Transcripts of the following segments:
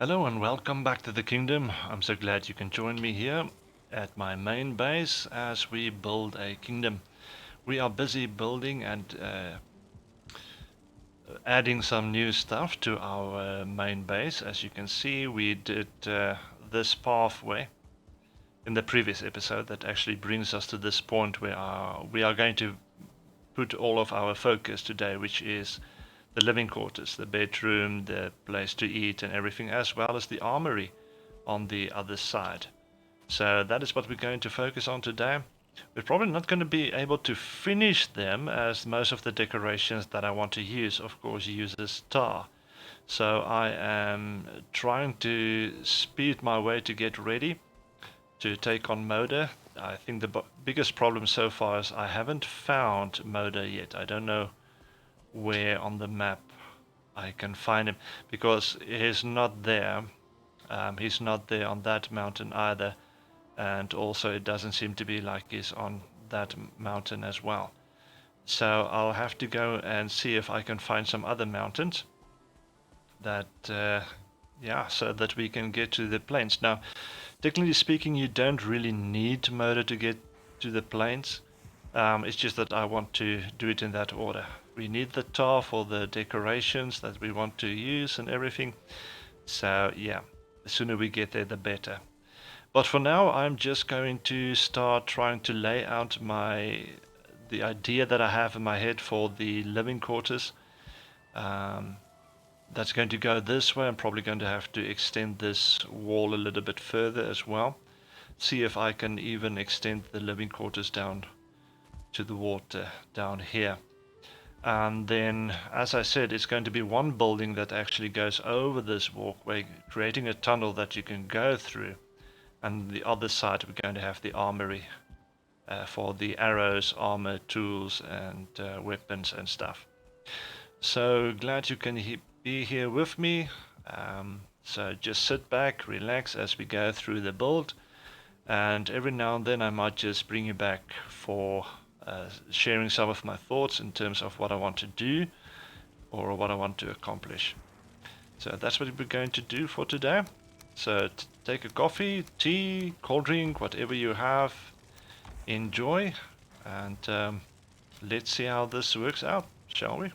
Hello and welcome back to the kingdom. I'm so glad you can join me here at my main base as we build a kingdom. We are busy building and adding some new stuff to our main base. As you can see, we did this pathway in the previous episode that actually brings us to this point where we are going to put all of our focus today, which is the living quarters, the bedroom, the place to eat and everything, as well as the armory on the other side. So that is what we're going to focus on today. We're probably not going to be able to finish them, as most of the decorations that I want to use, of course, uses tar. So I am trying to speed my way to get ready to take on Moda. I think the biggest problem so far is I haven't found Moda yet. I don't know where on the map I can find him, because he's not there. He's not there on that mountain either, and also it doesn't seem to be like he's on that mountain as well. So I'll have to go and see if I can find some other mountains that so that we can get to the plains. Now, technically speaking, you don't really need Moda to get to the plains. It's just that I want to do it in that order. We need the tar for the decorations that we want to use and everything. So yeah, the sooner we get there, the better. But for now, I'm just going to start trying to lay out the idea that I have in my head for the living quarters. That's going to go this way. I'm probably going to have to extend this wall a little bit further as well. See if I can even extend the living quarters down to the water down here. And then, as I said, it's going to be one building that actually goes over this walkway, creating a tunnel that you can go through. And the other side, we're going to have the armory for the arrows, armor, tools, and weapons and stuff. So glad you can be here with me. So just sit back, relax as we go through the build. And every now and then I might just bring you back for sharing some of my thoughts in terms of what I want to do or what I want to accomplish. So that's what we're going to do for today. So take a coffee, tea, cold drink, whatever you have, enjoy, and let's see how this works out, shall we?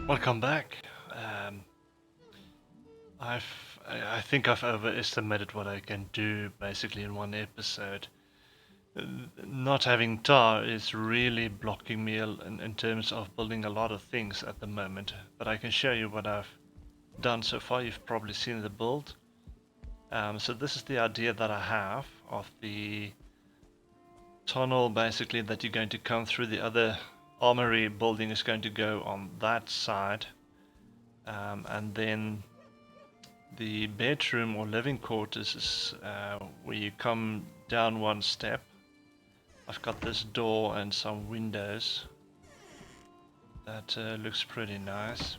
Welcome back. Um, I think I've overestimated what I can do basically in one episode. Not having tar is really blocking me in terms of building a lot of things at the moment. But I can show you what I've done so far. You've probably seen the build. So this is the idea that I have of the tunnel basically that you're going to come through. The other armory building is going to go on that side. And then the bedroom or living quarters is where you come down one step. I've got this door and some windows. That looks pretty nice.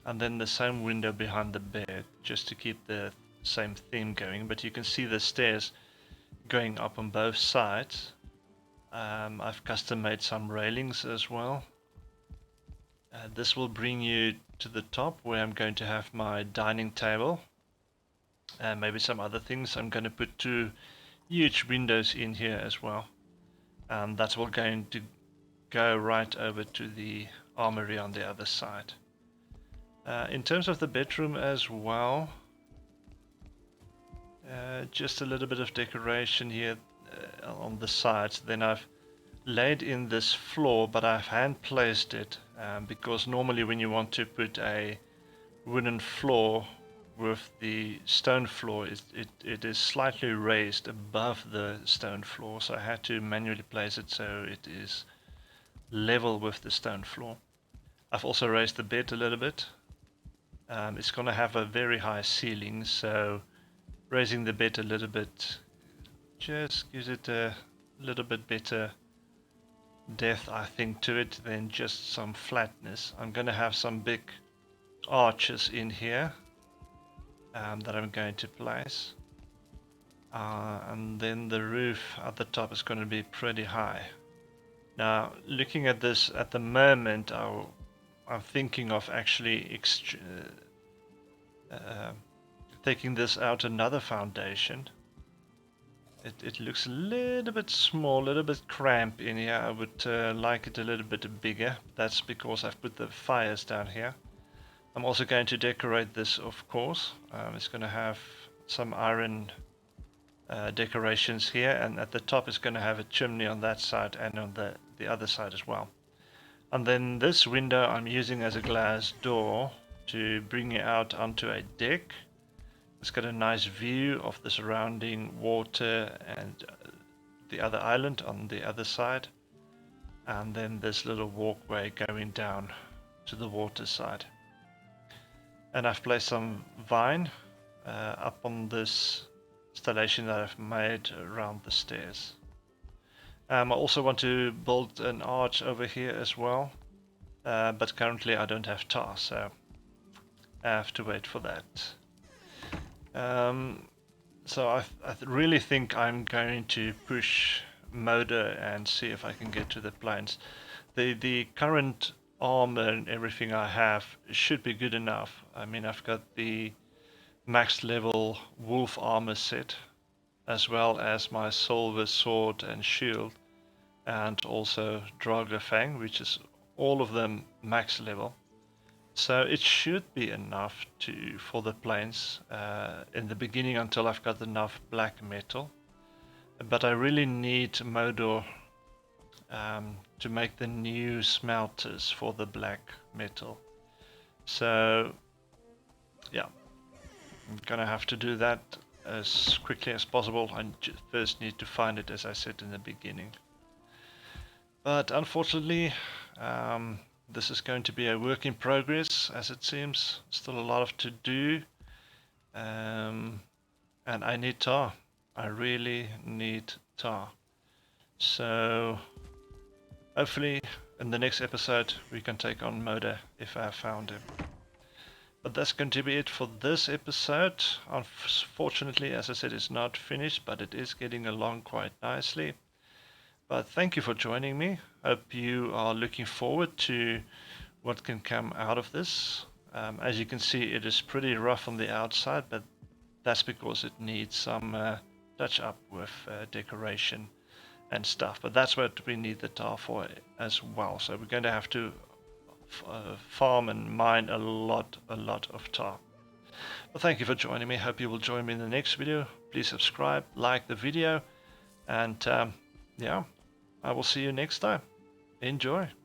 And then the same window behind the bed, just to keep the same theme going. But you can see the stairs going up on both sides. I've custom made some railings as well. This will bring you to the top where I'm going to have my dining table and maybe some other things. I'm going to put 2 huge windows in here as well, and that's all going to go right over to the armory on the other side. In terms of the bedroom as well, just a little bit of decoration here on the sides. Then I've laid in this floor, but I've hand placed it because normally when you want to put a wooden floor with the stone floor, it is slightly raised above the stone floor, so I had to manually place it so it is level with the stone floor. I've also raised the bed a little bit. It's going to have a very high ceiling, so raising the bed a little bit just gives it a little bit better depth, I think, to it than just some flatness. I'm going to have some big arches in here that I'm going to place, and then the roof at the top is going to be pretty high. Now, looking at this at the moment, I'm thinking of actually taking this out another foundation. It looks a little bit small, a little bit cramped in here. I would like it a little bit bigger. That's because I've put the fires down here. I'm also going to decorate this, of course. It's going to have some iron decorations here, and at the top it's going to have a chimney on that side and on the other side as well. And then this window I'm using as a glass door to bring it out onto a deck. It's got a nice view of the surrounding water and the other island on the other side, and then this little walkway going down to the water side. And I've placed some vine up on this installation that I've made around the stairs. I also want to build an arch over here as well, but currently I don't have tar, so I have to wait for that. So I really think I'm going to push Moder and see if I can get to the plains. The current armor and everything I have should be good enough. I mean, I've got the max level wolf armor set, as well as my silver sword and shield, and also Dragafang, which is all of them max level. So it should be enough for the plains in the beginning until I've got enough black metal. But I really need Moder to make the new smelters for the black metal. So yeah, I'm gonna have to do that as quickly as possible. I first need to find it, as I said in the beginning. But unfortunately, this is going to be a work in progress, as it seems. Still a lot of to do. And I need tar. I really need tar. So hopefully in the next episode we can take on Moda if I have found him. But that's going to be it for this episode. Unfortunately, as I said, it's not finished, but it is getting along quite nicely. But thank you for joining me. Hope you are looking forward to what can come out of this. As you can see, it is pretty rough on the outside, but that's because it needs some touch up with decoration and stuff. But that's what we need the tar for as well. So we're going to have to farm and mine a lot of tar. Well, thank you for joining me. Hope you will join me in the next video. Please subscribe, like the video, and yeah, I will see you next time. Enjoy.